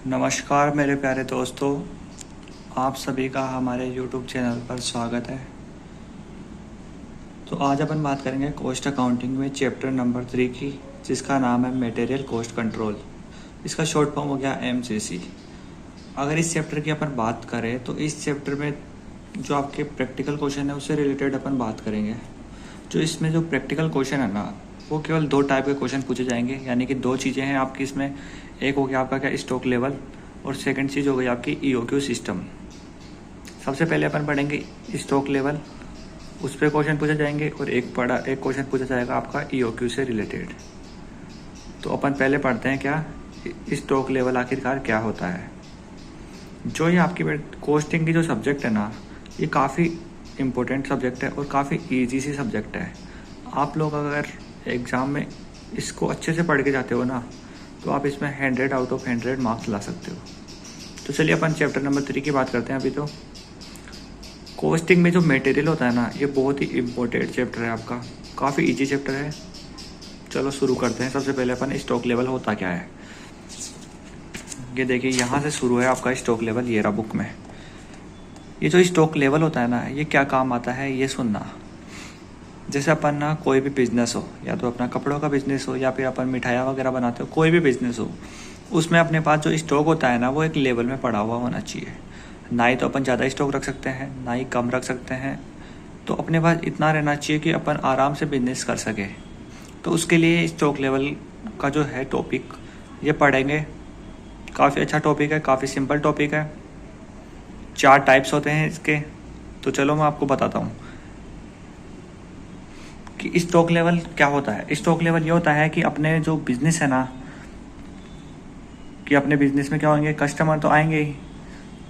नमस्कार मेरे प्यारे दोस्तों, आप सभी का हमारे YouTube चैनल पर स्वागत है। तो आज अपन बात करेंगे कॉस्ट अकाउंटिंग में चैप्टर नंबर 3 की, जिसका नाम है मटेरियल कॉस्ट कंट्रोल। इसका शॉर्ट फॉर्म हो गया MCC। अगर इस चैप्टर की अपन बात करें तो इस चैप्टर में जो आपके प्रैक्टिकल क्वेश्चन है उससे रिलेटेड अपन बात करेंगे। जो इसमें जो प्रैक्टिकल क्वेश्चन है ना, वो केवल 2 टाइप के क्वेश्चन पूछे जाएंगे, यानी कि 2 चीज़ें हैं आपकी इसमें। एक हो गया आपका क्या स्टॉक लेवल, और सेकंड चीज़ हो गई आपकी EOQ सिस्टम। सबसे पहले अपन पढ़ेंगे स्टॉक लेवल, उस पर क्वेश्चन पूछे जाएंगे, और एक क्वेश्चन पूछा जाएगा आपका EOQ से रिलेटेड। तो अपन पहले पढ़ते हैं क्या स्टॉक लेवल आखिरकार क्या होता है। जो ये आपकी कॉस्टिंग की जो सब्जेक्ट है ना, ये काफ़ी इम्पोर्टेंट सब्जेक्ट है और काफ़ी ईजी सी सब्जेक्ट है। आप लोग अगर एग्ज़ाम में इसको अच्छे से पढ़ के जाते हो ना, तो आप इसमें 100 आउट ऑफ 100 मार्क्स ला सकते हो। तो चलिए अपन चैप्टर नंबर 3 की बात करते हैं। अभी तो कॉस्टिंग में जो मटेरियल होता है ना, ये बहुत ही इम्पोर्टेंट चैप्टर है आपका, काफ़ी इजी चैप्टर है। चलो शुरू करते हैं। सबसे पहले अपन स्टॉक लेवल होता क्या है, ये देखिए यहाँ से शुरू है आपका स्टॉक लेवल, ये रहा बुक में। ये जो स्टॉक लेवल होता है ना, ये क्या काम आता है ये सुनना। जैसे अपन ना कोई भी बिजनेस हो, या तो अपना कपड़ों का बिजनेस हो, या फिर अपन मिठाइयाँ वगैरह बनाते हो, कोई भी बिजनेस हो, उसमें अपने पास जो स्टॉक होता है ना, वो एक लेवल में पड़ा हुआ होना चाहिए। ना ही तो अपन ज़्यादा स्टॉक रख सकते हैं, ना ही कम रख सकते हैं। तो अपने पास इतना रहना चाहिए कि अपन आराम से बिजनेस कर सके। तो उसके लिए स्टॉक लेवल का जो है टॉपिक ये पढ़ेंगे। काफ़ी अच्छा टॉपिक है, काफ़ी सिंपल टॉपिक है। 4 टाइप्स होते हैं इसके। तो चलो मैं आपको बताता हूँ कि स्टॉक लेवल क्या होता है। स्टॉक लेवल ये होता है कि अपने जो बिजनेस है ना, कि अपने बिजनेस में क्या होंगे, कस्टमर तो आएंगे ही,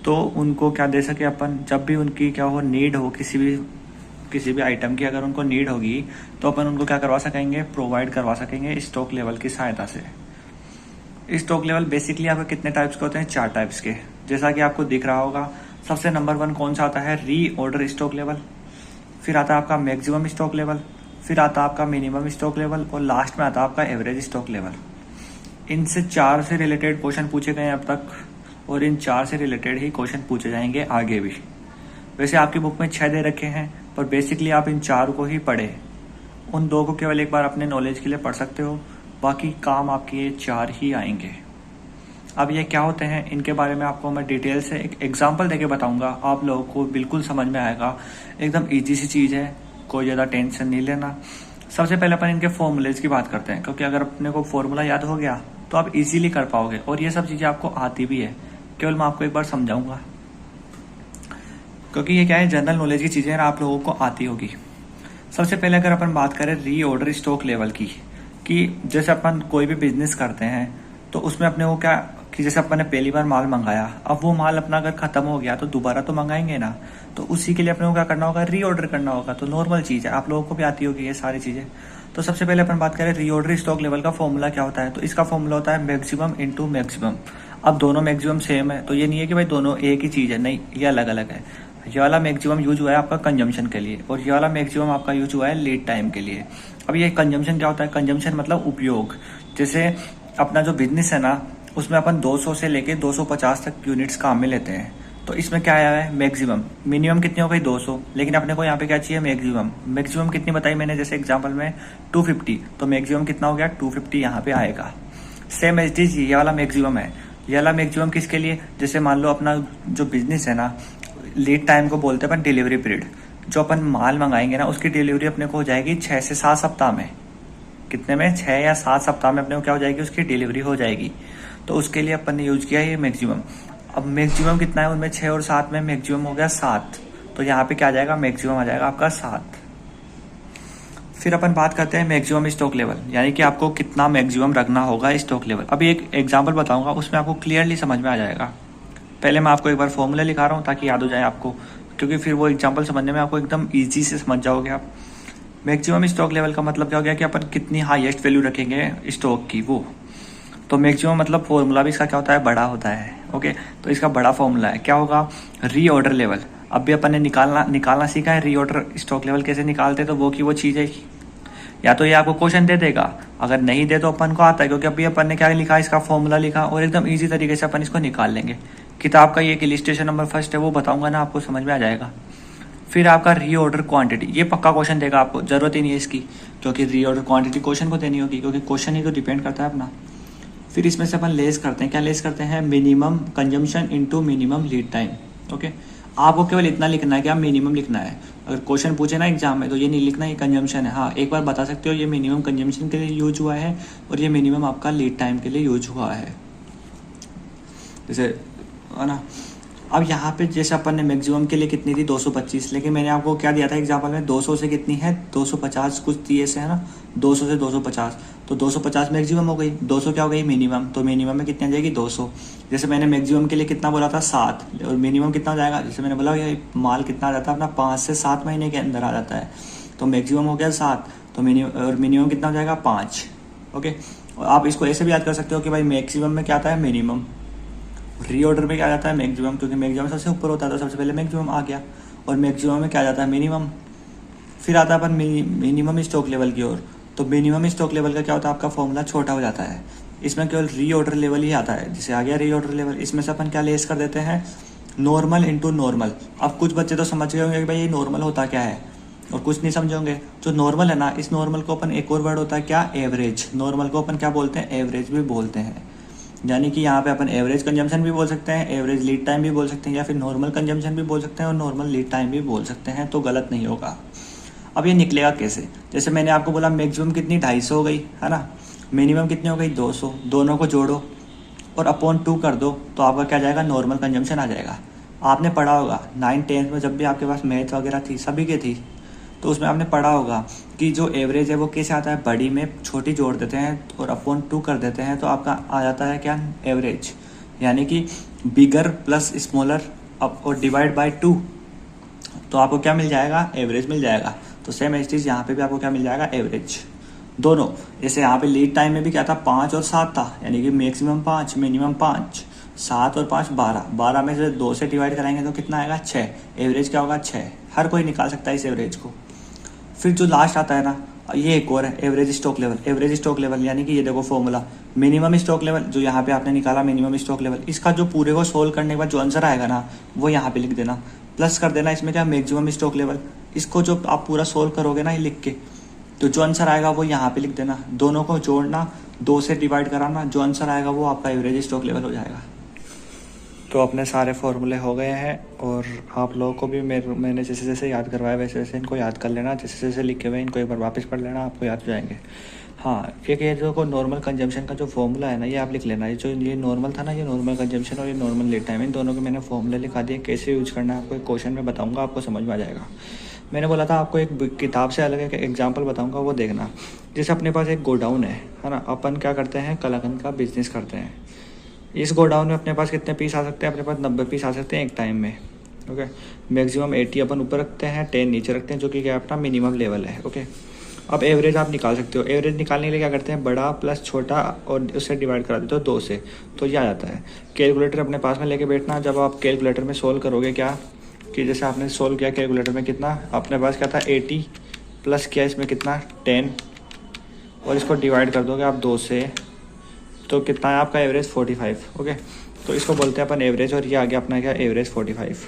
तो उनको क्या दे सके अपन। जब भी उनकी क्या हो, नीड हो किसी भी आइटम की, अगर उनको नीड होगी तो अपन उनको क्या करवा सकेंगे, प्रोवाइड करवा सकेंगे स्टॉक लेवल की सहायता से। स्टॉक लेवल बेसिकली आपके कितने टाइप्स के होते हैं, 4 टाइप्स के। जैसा कि आपको दिख रहा होगा, सबसे नंबर 1 कौन सा आता है, री ऑर्डर स्टॉक लेवल। फिर आता है आपका मैक्सिमम स्टॉक लेवल, फिर आता है आपका मिनिमम स्टॉक लेवल, और लास्ट में आता है आपका एवरेज स्टॉक लेवल। इनसे 4 से रिलेटेड क्वेश्चन पूछे गए हैं अब तक, और इन 4 से रिलेटेड ही क्वेश्चन पूछे जाएंगे आगे भी। वैसे आपकी बुक में 6 दे रखे हैं, पर बेसिकली आप इन 4 को ही पढ़े। उन 2 को केवल एक बार अपने नॉलेज के लिए पढ़ सकते हो, बाकी काम आपके ये 4 ही आएंगे। अब ये क्या होते हैं, इनके बारे में आपको मैं डिटेल से एक एग्जाम्पल देके बताऊंगा, आप लोगों को बिल्कुल समझ में आएगा। एकदम ईजी सी चीज़ है, कोई ज़्यादा टेंशन नहीं लेना। सबसे पहले अपन इनके फॉर्मूलेज की बात करते हैं, क्योंकि अगर अपने को फॉर्मूला याद हो गया तो आप इजीली कर पाओगे, और ये सब चीज़ें आपको आती भी है। केवल मैं आपको एक बार समझाऊंगा, क्योंकि ये क्या है, जनरल नॉलेज की चीज़ें आप लोगों को आती होगी। सबसे पहले अगर अपन बात करें री ऑर्डर स्टॉक लेवल की, कि जैसे अपन कोई भी बिजनेस करते हैं तो उसमें अपने को क्या, कि जैसे अपन ने पहली बार माल मंगाया, अब वो माल अपना अगर खत्म हो गया तो दोबारा तो मंगाएंगे ना, तो उसी के लिए अपने को क्या करना होगा, री ऑर्डर करना होगा। तो नॉर्मल चीज़ है, आप लोगों को भी आती होगी ये सारी चीज़ें। तो सबसे पहले अपन बात करें री ऑर्डर स्टॉक लेवल का फॉर्मूला क्या होता है। तो इसका फॉर्मूला होता है मैक्सिमम इंटू मैक्सिमम। अब दोनों मैक्सिमम सेम है, तो ये नहीं है कि भाई दोनों एक ही चीज़ है, नहीं, ये अलग अलग है। ये वाला मैक्सिमम यूज हुआ है आपका कंजम्पशन के लिए, और ये वाला मैक्सिमम आपका यूज हुआ है लीड टाइम के लिए। अब ये कंजम्पशन क्या होता है, कंजम्पशन मतलब उपयोग। जैसे अपना जो बिजनेस है ना, उसमें अपन 200 से लेके 250 तक यूनिट्स काम में लेते हैं। तो इसमें क्या आया है, मैक्सिमम। मिनिमम कितनी हो गई, 200, लेकिन अपने को यहाँ पे क्या चाहिए, मैक्सिमम। मैक्सिमम कितनी बताई मैंने, जैसे एग्जांपल में 250, तो मैक्सिमम कितना हो गया, 250 यहाँ पे आएगा। सेम एज इट, ये वाला मैक्सिमम है। ये वाला मैक्सिमम किसके लिए, जैसे मान लो अपना जो बिजनेस है ना, लीड टाइम को बोलते हैं अपन डिलीवरी पीरियड। जो अपन माल मंगाएंगे ना, उसकी डिलीवरी अपने को हो जाएगी 6 से 7 सप्ताह में। कितने में, 6 या 7 सप्ताह में अपने को क्या हो जाएगी, उसकी डिलीवरी हो जाएगी। तो उसके लिए अपन ने यूज किया ये मैक्सिमम। अब मैक्सिमम कितना है उनमें, 6 और 7 में मैक्सिमम हो गया 7, तो यहाँ पे क्या आ जाएगा, मैक्सिमम आ जाएगा आपका 7। फिर अपन बात करते हैं मैक्सिमम स्टॉक लेवल, यानी कि आपको कितना मैक्सिमम रखना होगा स्टॉक लेवल। अभी एक एग्जांपल बताऊंगा, उसमें आपको क्लियरली समझ में आ जाएगा। पहले मैं आपको एक बार फॉर्मूला लिखा रहा हूँ ताकि याद हो जाए आपको, क्योंकि फिर वो एग्जांपल समझने में आपको एकदम ईजी से समझ जाओगे आप। मैक्सिमम स्टॉक लेवल का मतलब क्या हो गया, कि अपन कितनी हाईएस्ट वैल्यू रखेंगे स्टॉक की, वो। तो मैक्सिमम मतलब फॉर्मूला भी इसका क्या होता है, बड़ा होता है। ओके, तो इसका बड़ा फॉर्मूला है, क्या होगा, री ऑर्डर लेवल। अब भी अपन ने निकालना सीखा है री ऑर्डर स्टॉक लेवल कैसे निकालते, तो वो की वो चीज़ है या तो ये आपको क्वेश्चन दे देगा, अगर नहीं दे तो अपन को आता है, क्योंकि अभी अपन ने क्या लिखा, इसका फॉर्मूला लिखा और एकदम ईजी तरीके से अपन इसको निकाल लेंगे। किताब का ये एक इलिस्ट्रेशन नंबर फर्स्ट है, वो बताऊंगा ना, आपको समझ में आ जाएगा। फिर आपका रीऑर्डर क्वांटिटी, ये पक्का क्वेश्चन देगा आपको, जरूरत ही नहीं है इसकी, क्योंकि रीऑर्डर क्वांटिटी क्वेश्चन को देनी होगी, क्योंकि क्वेश्चन ही तो डिपेंड करता है अपना। फिर इसमें से अपन लेस करते हैं, क्या लेस करते हैं, minimum consumption into minimum lead time. Okay, आपको केवल इतना लिखना है, क्या मिनिमम लिखना है। अगर क्वेश्चन पूछे ना एग्जाम में तो ये नहीं लिखना ये कंजम्पशन है, हाँ एक बार बता सकते हो ये मिनिमम कंजम्पशन के लिए यूज हुआ है और ये मिनिमम आपका लीड टाइम के लिए यूज हुआ है, जैसे है ना। अब यहाँ पे जैसे अपन ने मैक्सिमम के लिए कितनी थी 225, लेकिन मैंने आपको क्या दिया था एग्जाम्पल में 200 से कितनी है 250 कुछ दिए से, है ना, 200 से 250, तो 250 मैक्सिमम हो गई, 200 क्या हो गई मिनिमम, तो मिनिमम में कितनी आ जाएगी 200। जैसे मैंने मैक्सिमम के लिए कितना बोला था 7, और मिनिमम कितना हो जाएगा, जैसे मैंने बोला ये माल कितना आ जाता है अपना 5 से 7 महीने के अंदर आ जाता है, तो मैक्सिमम हो गया 7, तो मिनिमम कितना हो जाएगा 5। ओके, और आप इसको ऐसे भी याद कर सकते हो कि भाई मैक्सिमम में क्या आता है मिनिमम, रीऑर्डर में क्या जाता है मैक्सिमम, क्योंकि मैक्सिमम सबसे ऊपर होता है तो सबसे पहले मैक्सिमम आ गया, और मैक्सिमम में क्या जाता है मिनिमम। फिर आता है अपन मिनिमम स्टॉक लेवल की ओर, तो मिनिमम स्टॉक लेवल का क्या होता है आपका फॉर्मूला छोटा हो जाता है, इसमें केवल रीऑर्डर लेवल ही आता है, जिसे आ गया रीऑर्डर लेवल। इसमें से अपन क्या लेस कर देते हैं, नॉर्मल इंटू नॉर्मल। अब कुछ बच्चे तो समझ गए होंगे कि भाई ये नॉर्मल होता क्या है, और कुछ नहीं समझे होंगे। जो नॉर्मल है ना, इस नॉर्मल को अपन एक और वर्ड होता है क्या, एवरेज। नॉर्मल को अपन क्या बोलते हैं, एवरेज भी बोलते हैं, यानी कि यहाँ पे अपन एवरेज कंजम्पशन भी बोल सकते हैं, एवरेज लीड टाइम भी बोल सकते हैं, या फिर नॉर्मल कंजम्पशन भी बोल सकते हैं और नॉर्मल लीड टाइम भी बोल सकते हैं, तो गलत नहीं होगा। अब ये निकलेगा कैसे, जैसे मैंने आपको बोला मैक्सिमम कितनी 250 हो गई, है ना, मिनिमम कितनी हो गई 200, दोनों को जोड़ो और अपॉन 2 कर दो, तो आपका क्या जाएगा नॉर्मल कंजम्पशन आ जाएगा। आपने पढ़ा होगा 9th-10th में जब भी आपके पास मैथ वगैरह थी, सभी के थी, तो उसमें आपने पढ़ा होगा कि जो एवरेज है वो कैसे आता है, बड़ी में छोटी जोड़ देते हैं और अपॉन 2 कर देते हैं, तो आपका आ जाता है क्या एवरेज, यानी कि बिगर प्लस स्मॉलर अप और डिवाइड बाय 2, तो आपको क्या मिल जाएगा एवरेज मिल जाएगा। तो सेम एज चीज़ यहाँ पे भी आपको क्या मिल जाएगा एवरेज, दोनों। जैसे यहाँ पे लीड टाइम में भी क्या था 5 और 7 था, यानी कि मैक्सिमम 5 मिनिमम 5, 7 और 5 12, 12 में से 2 से डिवाइड कराएंगे तो कितना आएगा 6, एवरेज क्या होगा 6। हर कोई निकाल सकता है इस एवरेज को। फिर जो लास्ट आता है ना, ये एक और है average stock level. Average stock level यानी कि ये देखो फॉर्मूला, मिनिमम स्टॉक लेवल जो यहाँ पे आपने निकाला मिनिमम स्टॉक लेवल, इसका जो पूरे को सोल्व करने के बाद जो आंसर आएगा ना वो यहाँ पे लिख देना, प्लस कर देना इसमें क्या मैक्सिमम स्टॉक लेवल। इसको जो आप पूरा सोल्व करोगे ना ये लिख के, तो जो आंसर आएगा वो यहाँ पे लिख देना, दोनों को जोड़ना, 2 से डिवाइड कराना, जो आंसर आएगा वो आपका एवरेज स्टॉक लेवल हो जाएगा। तो अपने सारे फॉर्मूले हो गए हैं, और आप लोगों को भी मैंने जैसे जैसे याद करवाया वैसे वैसे इनको याद कर लेना, जैसे जैसे लिखे हुए इनको एक बार वापस पढ़ लेना, आपको याद हो जाएंगे। हाँ, एक ये जो नॉर्मल कंजम्पशन का जो फॉर्मूला है ना, ये आप लिख लेना, ये जो ये नॉर्मल था ना, ये नॉर्मल कंजम्पशन और ये नॉर्मल लीड टाइम, इन दोनों के मैंने फॉर्मूले लिखा दिए, कैसे यूज करना है आपको एक क्वेश्चन में बताऊँगा, आपको समझ में आ जाएगा। मैंने बोला था आपको एक किताब से अलग एक एग्जाम्पल बताऊँगा, वो देखना। जैसे अपने पास एक गोडाउन है ना, अपन क्या करते हैं कलाकंद का बिजनेस करते हैं। इस गोडाउन में अपने पास कितने पीस आ सकते हैं, अपने पास 90 पीस आ सकते हैं एक टाइम में। ओके, मैक्सिमम 80 अपन ऊपर रखते हैं, 10 नीचे रखते हैं, जो कि क्या अपना मिनिमम लेवल है। ओके, अब एवरेज आप निकाल सकते हो। एवरेज निकालने के लिए क्या करते हैं, बड़ा प्लस छोटा और उससे डिवाइड करा देते हो 2 से, तो ये आ जाता है। कैलकुलेटर अपने पास में लेके बैठना, जब आप कैलकुलेटर में सोल्व करोगे क्या कि जैसे आपने सोल्व किया कैलकुलेटर में कितना अपने पास क्या था 80 प्लस किया इसमें कितना 10, और इसको डिवाइड कर दोगे आप 2 से, तो कितना है आपका एवरेज 45। ओके, तो इसको बोलते हैं अपन एवरेज, और ये आ गया अपना क्या एवरेज 45,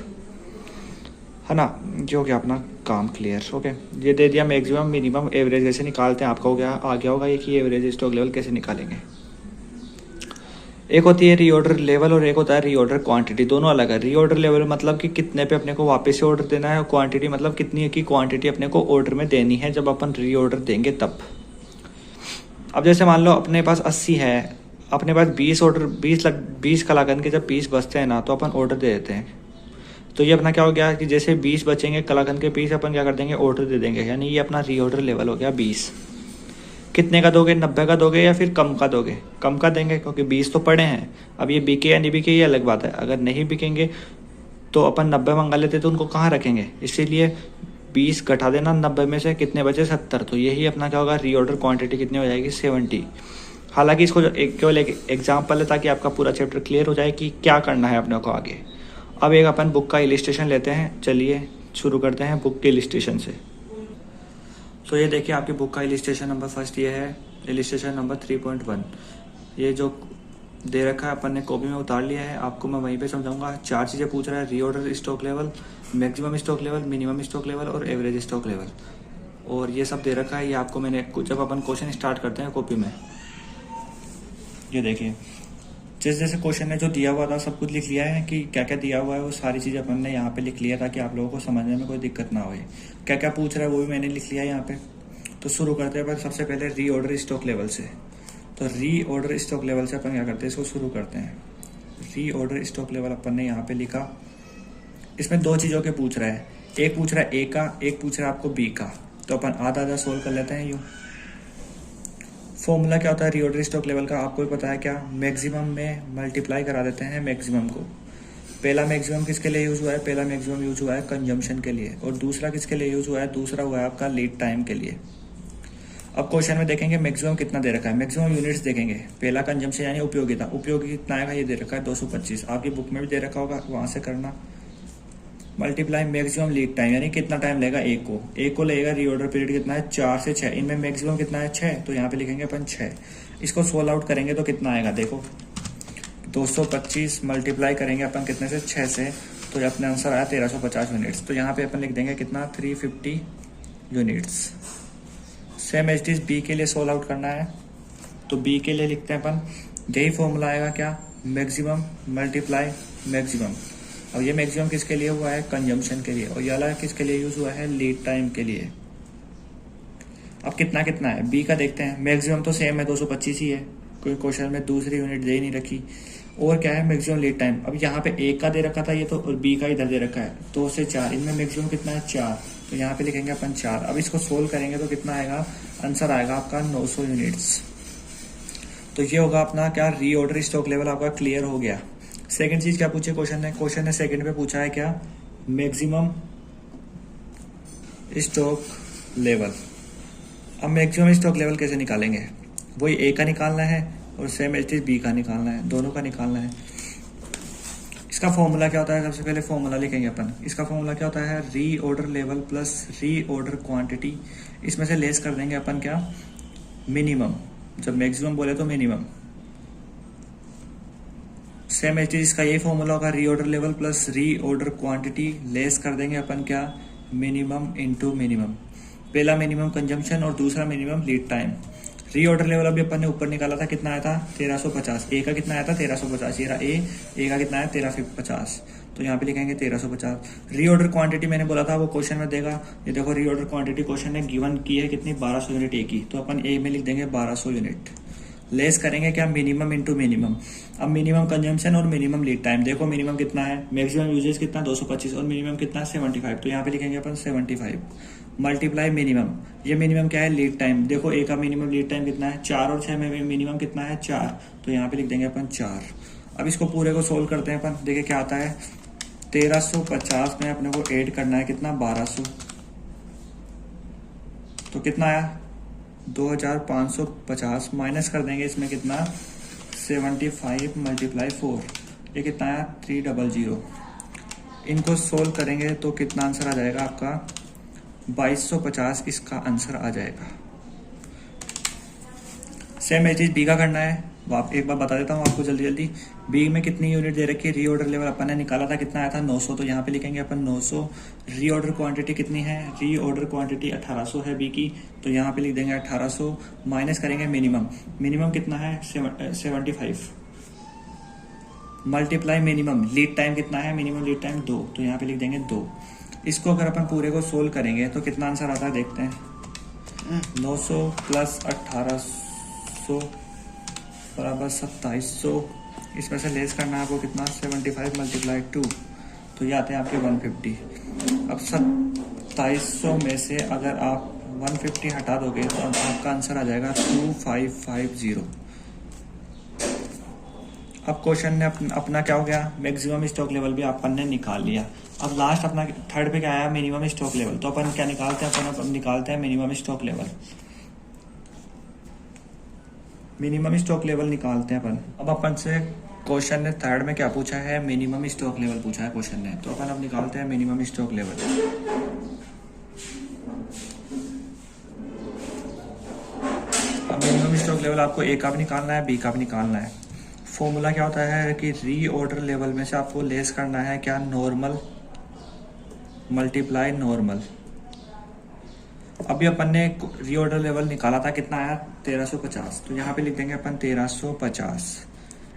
है ना, जो कि अपना काम क्लियर। ओके, ये दे दिया मैक्सिमम मिनिमम एवरेज कैसे निकालते हैं, आपका हो गया आ गया होगा ये कि एवरेज स्टॉक लेवल कैसे निकालेंगे। एक होती है रीऑर्डर लेवल और एक होता है रीऑर्डर क्वांटिटी, दोनों अलग है। रीऑर्डर लेवल मतलब कि कितने पे अपने को वापस से ऑर्डर देना है, और क्वांटिटी मतलब कितनी है की क्वांटिटी अपने को ऑर्डर में देनी है जब अपन रीऑर्डर देंगे तब। अब जैसे मान लो अपने पास 80 है, अपने पास 20 कलाकंद के जब पीस बचते हैं ना, तो अपन ऑर्डर दे देते हैं। तो ये अपना क्या हो गया कि जैसे 20 बचेंगे कलाकंद के पीस, अपन क्या कर देंगे ऑर्डर दे देंगे, यानी ये अपना रीऑर्डर लेवल हो गया 20। कितने का दोगे, 90 का दोगे या फिर कम का दोगे, कम का देंगे क्योंकि 20 तो पड़े हैं। अब ये बिके या नहीं बिके ये अलग बात है, अगर नहीं बिकेंगे तो अपन 90 मंगा लेते तो उनको कहाँ रखेंगे, इसीलिए 20 घटा देना 90 में से, कितने बचे 70, तो यही अपना क्या होगा रीऑर्डर क्वांटिटी कितनी हो जाएगी 70। हालांकि इसको केवल एक एग्जाम्पल है ताकि आपका पूरा चैप्टर क्लियर हो जाए कि क्या करना है अपने को आगे। अब एक अपन बुक का इलिस्ट्रेशन लेते हैं, चलिए शुरू करते हैं बुक के इलिस्ट्रेशन से। तो ये देखिए आपकी बुक का इलिस्ट्रेशन नंबर फर्स्ट ये है, इलिस्ट्रेशन नंबर 3.1। ये जो दे रखा है अपन ने कॉपी में उतार लिया है, आपको मैं वहीं पे समझाऊंगा। 4 चीज़ें पूछ रहा है, reorder stock level, maximum stock level, minimum stock level और एवरेज स्टॉक लेवल। और ये सब दे रखा है, ये आपको मैंने जब अपन क्वेश्चन स्टार्ट करते हैं कॉपी में, ये देखिए जैसे जैसे क्वेश्चन में जो दिया हुआ था सब कुछ लिख लिया है कि क्या क्या दिया हुआ है, वो सारी चीज़ें अपन ने यहाँ पे लिख लिया ताकि आप लोगों को समझने में कोई दिक्कत ना हो। क्या क्या पूछ रहा है वो भी मैंने लिख लिया है यहाँ पे। तो शुरू करते हैं पर सबसे पहले रीऑर्डर स्टॉक लेवल से। तो रीऑर्डर स्टॉक लेवल से अपन क्या करते हैं, इसको शुरू करते हैं। रीऑर्डर स्टॉक लेवल अपन ने यहाँ पे लिखा। इसमें 2 चीज़ों के पूछ रहा है, एक पूछ रहा है ए का, एक पूछ रहा है आपको बी का। तो अपन आधा आधा सोल्व कर लेते हैं। यूँ फॉर्मूला क्या होता है रीऑर्डर स्टॉक लेवल का, आपको भी पता है क्या, मैक्सिमम में मल्टीप्लाई करा देते हैं मैक्सिमम को। पहला मैक्सिमम किसके लिए यूज हुआ है, पहला मैक्सिमम यूज हुआ है कंजम्पशन के लिए, और दूसरा किसके लिए यूज हुआ है, दूसरा हुआ है आपका लीड टाइम के लिए। अब क्वेश्चन में देखेंगे मैक्सिमम कितना दे रखा है, मैक्सिमम यूनिट्स देखेंगे। पहला कंजम्पशन यानी उपयोगिता, उपयोगी कितना आएगा ये दे रखा है 225, आपकी बुक में भी दे रखा होगा, वहां से करना। मल्टीप्लाई मैक्सिमम लीड टाइम यानी कितना टाइम लेगा एक को लगेगा। रीऑर्डर पीरियड कितना है 4 से 6, इनमें मैक्सिमम कितना है 6, तो यहाँ पे लिखेंगे अपन 6। इसको सोल्व आउट करेंगे तो कितना आएगा, देखो 225 मल्टीप्लाई करेंगे अपन कितने से, 6 से, तो अपने आंसर आया 1350 यूनिट्स। तो यहाँ पे अपन लिख देंगे कितना, 350 units. Same as it B के लिए सोल्व आउट करना है, तो बी के लिए लिखते हैं अपन, यही फॉर्मूला आएगा क्या, मैक्सिमम मल्टीप्लाई मैक्सिमम। अब ये मैक्सिमम किसके लिए हुआ है, कंजम्पशन के लिए, और ये वाला किसके लिए यूज हुआ है, लीड टाइम के लिए। अब कितना कितना है बी का देखते हैं। मैक्सिमम तो सेम है 225 ही है, कोई क्वेश्चन में दूसरी यूनिट दे नहीं रखी। और क्या है, मैक्सिमम लीड टाइम। अब यहाँ पे एक का दे रखा था ये तो, और बी का इधर दे रखा है 2 से 4, इनमें मैक्सिमम कितना है 4, तो यहाँ पे लिखेंगे अपन 4। अब इसको सोल्व करेंगे तो कितना आएगा, आंसर आएगा आपका 900 यूनिट्स। तो ये होगा अपना क्या, रीऑर्डर स्टॉक लेवल आपका क्लियर हो गया। सेकंड चीज क्या पूछे क्वेश्चन ने सेकंड पे पूछा है क्या, मैक्सिमम स्टॉक लेवल। अब मैक्सिमम स्टॉक लेवल कैसे निकालेंगे, वही ए का निकालना है और सेम एज बी का निकालना है, दोनों का निकालना है। इसका फॉर्मूला क्या होता है, सबसे पहले फॉर्मूला लिखेंगे अपन। इसका फॉर्मूला क्या होता है, reorder level plus reorder quantity. इसमें से लेस कर देंगे अपन क्या, मिनिमम। जब मैक्सिमम बोले तो मिनिमम। सेम एज इसका यही फॉर्मूला होगा, reorder level plus reorder quantity, less कर देंगे अपन क्या, मिनिमम इनटू मिनिमम। पहला मिनिमम कंजम्पशन और दूसरा minimum lead time. Reorder level अभी अपन ने ऊपर निकाला था, कितना आया था 1350, ए का कितना आया था 1350, ये रहा ए का कितना है 1350, तो यहाँ पे लिखेंगे 1350। रीऑर्डर क्वांटिटी मैंने बोला था वो क्वेश्चन में देगा, ये देखो रीऑर्डर क्वांटिटी क्वेश्चन ने गिवन की है कितनी, 1200 यूनिट ए की, तो अपन ए में लिख देंगे 1200 यूनिट। लेस करेंगे क्या, मिनिमम इनटू मिनिमम। अब मिनिमम कंजम्पशन और मिनिमम लीड टाइम, देखो मिनिमम कितना है, मैक्सिमम यूजेज कितना 225 और मिनिमम कितना 75, तो यहाँ पे लिखेंगे अपन 75 मल्टीप्लाई मिनिमम। ये मिनिमम क्या है, लीड टाइम। देखो ए का मिनिमम लीड टाइम कितना है 4 और 6 में मिनिमम कितना है 4, तो यहाँ पे लिख देंगे अपन 4। अब इसको पूरे को सोल्व करते हैं अपन, देखिए क्या आता है, 1350 में अपने को ऐड करना है कितना 1200, तो कितना आया 2550, माइनस कर देंगे इसमें कितना 75 मल्टीप्लाई 4, ये कितना आया 300। इनको सोल्व करेंगे तो कितना आंसर आ जाएगा आपका 2250, इसका आंसर आ जाएगा। सेम एज बी का करना है, आप एक बार बता देता हूँ आपको जल्दी। बी में कितनी यूनिट दे रखी है, रीऑर्डर लेवल अपन ने निकाला था कितना आया था 900, तो यहाँ पे लिखेंगे अपन 900। रीऑर्डर क्वांटिटी कितनी है, रीऑर्डर क्वांटिटी 1800 है बी की, तो यहाँ पे लिख देंगे 1800, माइनस करेंगे मिनिमम कितना है 75 मल्टीप्लाई मिनिमम। लीड टाइम कितना है, मिनिमम लीड टाइम 2, तो यहाँ पे लिख देंगे 2। इसको अगर अपन पूरे को सोल्व करेंगे तो कितना आंसर आता है देखते हैं, 900 प्लस 1800 बराबर 2700। इसमें से लेस करना है आपको कितना 75 मल्टीप्लाई 2, तो ये आते हैं आपके 150। अब 2700 में से अगर आप 150 हटा दोगे तो आपका आंसर आ जाएगा 2550। अब क्वेश्चन ने अपना क्या हो गया, मैक्सिमम स्टॉक लेवल भी अपन ने निकाल लिया। अब लास्ट अपना थर्ड पे क्या आया, मिनिमम स्टॉक लेवल। तो अपन क्या निकालते हैं, अपन निकालते हैं minimum stock level. Minimum stock level निकालते हैं अपन। अब अपन से क्वेश्चन ने थर्ड में क्या पूछा है, मिनिमम स्टॉक लेवल पूछा है क्वेश्चन ने, तो अपन अब निकालते हैं minimum stock level. Stock level आपको ए का भी निकालना है, बी का भी निकालना है। फॉर्मूला क्या होता है कि रीऑर्डर लेवल में से आपको लेस करना है क्या, नॉर्मल मल्टीप्लाई नॉर्मल। अभी अपन ने रीऑर्डर लेवल निकाला था, कितना आया 1350, तो यहाँ पे लिख देंगे अपन 1350।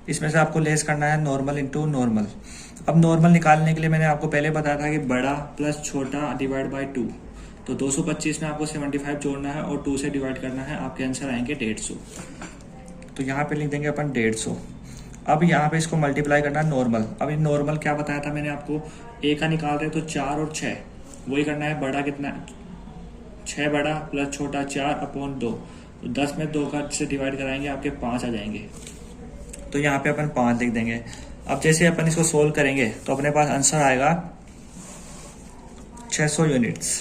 इसमें से आपको लेस करना है नॉर्मल इंटू नॉर्मल। अब नॉर्मल निकालने के लिए मैंने आपको पहले बताया था कि बड़ा प्लस छोटा डिवाइड बाय 2, तो 225 में आपको 75 जोड़ना है और 2 से डिवाइड करना है, आपके आंसर आएंगे 150। तो यहाँ पे लिख देंगे अपन 150। अब यहाँ पे इसको मल्टीप्लाई करना है नॉर्मल। अब ये नॉर्मल क्या बताया था मैंने आपको, ए का निकाल रहे तो 4 और 6 वही करना है। बड़ा कितना, 6 बड़ा प्लस छोटा 4/2, तो 10 में 2 का से डिवाइड कराएंगे आपके 5 आ जाएंगे, तो यहाँ पे अपन 5 लिख देंगे। अब जैसे अपन इसको सोल्व करेंगे तो अपने पास आंसर आएगा 600 यूनिट्स।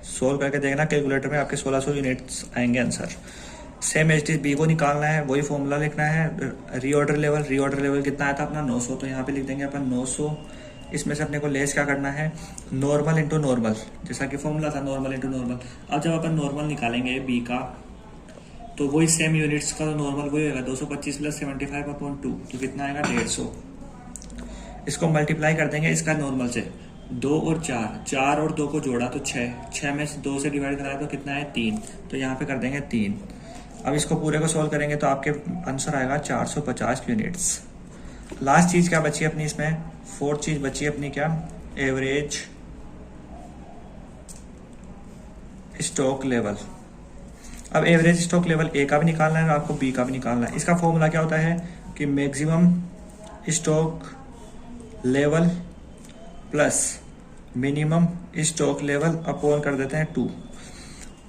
सोल्व करके देखना कैलकुलेटर में, आपके 1600 यूनिट्स आएंगे answer. Same H D B को निकालना है, वही फॉर्मूला लिखना है। रीऑर्डर लेवल कितना आया था अपना 900, तो यहाँ पे लिख देंगे अपन 900। इसमें से अपने को लेस क्या करना है, नॉर्मल इंटू नॉर्मल, जैसा कि फॉर्मूला था नॉर्मल इंटू नॉर्मल। अब जब अपन नॉर्मल निकालेंगे बी का, तो वही सेम यूनिट्स का तो नॉर्मल वही होगा 225 प्लस 75/2, तो कितना आएगा 150। इसको मल्टीप्लाई कर देंगे इसका नॉर्मल से, 2 और 4 और 2 को जोड़ा तो 6 में से 2 से डिवाइड कराया तो कितना है 3, तो यहाँ पे कर देंगे 3। अब इसको पूरे को सॉल्व करेंगे तो आपके आंसर आएगा 450 यूनिट्स। लास्ट चीज क्या बची अपनी इसमें, फोर्थ चीज बची अपनी क्या, एवरेज स्टॉक लेवल। अब एवरेज स्टॉक लेवल ए का भी निकालना है और आपको बी का भी निकालना है। इसका फॉर्मूला क्या होता है कि maximum stock level plus minimum stock level upon कर देते हैं 2।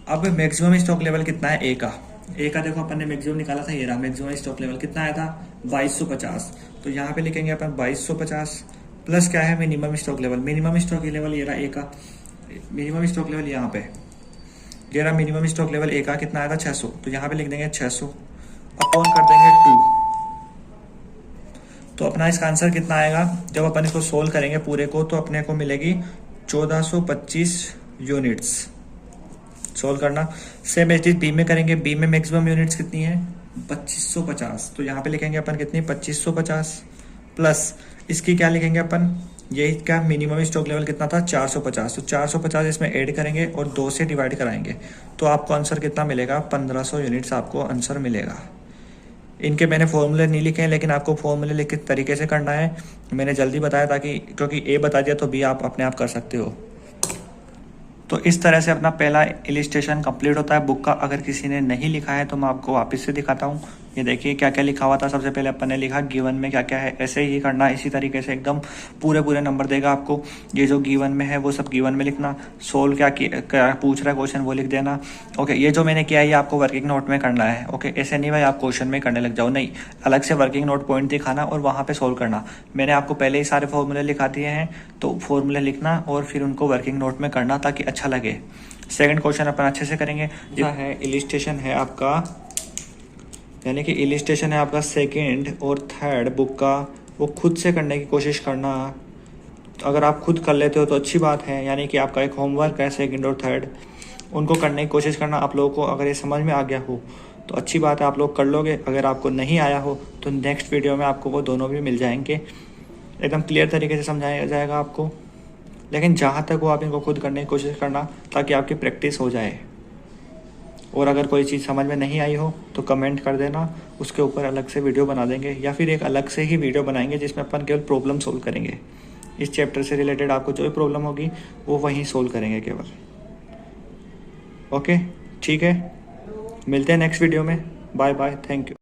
अब मैक्सिमम स्टॉक लेवल कितना है ए का देखो अपन ने मैक्सिमम निकाला था, ये रहा मैक्सिमम स्टॉक लेवल कितना आया था 2250, तो यहाँ पे लिखेंगे अपन 2250 प्लस क्या है minimum stock level. Minimum stock level ये रहा ए का, मिनिमम स्टॉक लेवल यहाँ पे ये रहा मिनिमम स्टॉक लेवल ए का, कितना आया था 600, तो यहाँ पे लिख देंगे 600 अपॉन कर देंगे 2। तो अपना इसका आंसर कितना आएगा, जब अपन इसको सोल्व करेंगे पूरे को तो अपने को मिलेगी 1425 यूनिट्स। सोल्व करना। सेम एच बी में करेंगे, बी में मैक्सिमम यूनिट्स कितनी है 2550, तो यहाँ पे लिखेंगे अपन कितनी 2550 प्लस इसकी क्या लिखेंगे अपन, यही क्या मिनिमम स्टॉक लेवल कितना था 450, तो 450 इसमें ऐड करेंगे और 2 से डिवाइड कराएंगे तो आपको आंसर कितना मिलेगा 1500 यूनिट्स आपको आंसर मिलेगा। इनके मैंने फॉर्मूले नहीं लिखे हैं, लेकिन आपको फॉर्मूले लिखे तरीके से करना है, मैंने जल्दी बताया ताकि, क्योंकि ए बता दिया तो बी आप अपने आप कर सकते हो। तो इस तरह से अपना पहला इलिस्ट्रेशन कंप्लीट होता है बुक का। अगर किसी ने नहीं लिखा है तो मैं आपको वापस से दिखाता हूँ। ये देखिए क्या क्या लिखा हुआ था। सबसे पहले अपन ने लिखा गिवन में क्या क्या है, ऐसे ही करना, इसी तरीके से एकदम पूरे नंबर देगा आपको। ये जो गिवन में है वो सब गिवन में लिखना, सोल्व क्या पूछ रहा है क्वेश्चन वो लिख देना। ओके, ये जो मैंने किया है ये आपको वर्किंग नोट में करना है। ओके, ऐसे नहीं भाई आप क्वेश्चन में करने लग जाओ, नहीं, अलग से वर्किंग नोट पॉइंट दिखाना और वहाँ पे सोल्व करना। मैंने आपको पहले ही सारे फॉर्मूले लिखा दिए हैं, तो फॉर्मूले लिखना और फिर उनको वर्किंग नोट में करना ताकि अच्छा लगे। सेकंड क्वेश्चन अपन अच्छे से करेंगे। यह है इलिस्ट्रेशन है आपका, यानी कि इलिस्ट्रेशन है आपका सेकंड और थर्ड बुक का, वो खुद से करने की कोशिश करना। अगर आप खुद कर लेते हो तो अच्छी बात है, यानी कि आपका एक होमवर्क है सेकंड और थर्ड, उनको करने की कोशिश करना। आप लोगों को अगर ये समझ में आ गया हो तो अच्छी बात है, आप लोग कर लोगे। अगर आपको नहीं आया हो तो नेक्स्ट वीडियो में आपको वो दोनों भी मिल जाएंगे, एकदम क्लियर तरीके से समझाया जाएगा आपको। लेकिन जहाँ तक हो आप इनको खुद करने की कोशिश करना ताकि आपकी प्रैक्टिस हो जाए। और अगर कोई चीज़ समझ में नहीं आई हो तो कमेंट कर देना, उसके ऊपर अलग से वीडियो बना देंगे या फिर एक अलग से ही वीडियो बनाएंगे जिसमें अपन केवल प्रॉब्लम सोल्व करेंगे। इस चैप्टर से रिलेटेड आपको जो भी प्रॉब्लम होगी वो वहीं सोल्व करेंगे केवल। ओके, ठीक है, मिलते हैं नेक्स्ट वीडियो में। Bye bye, thank you.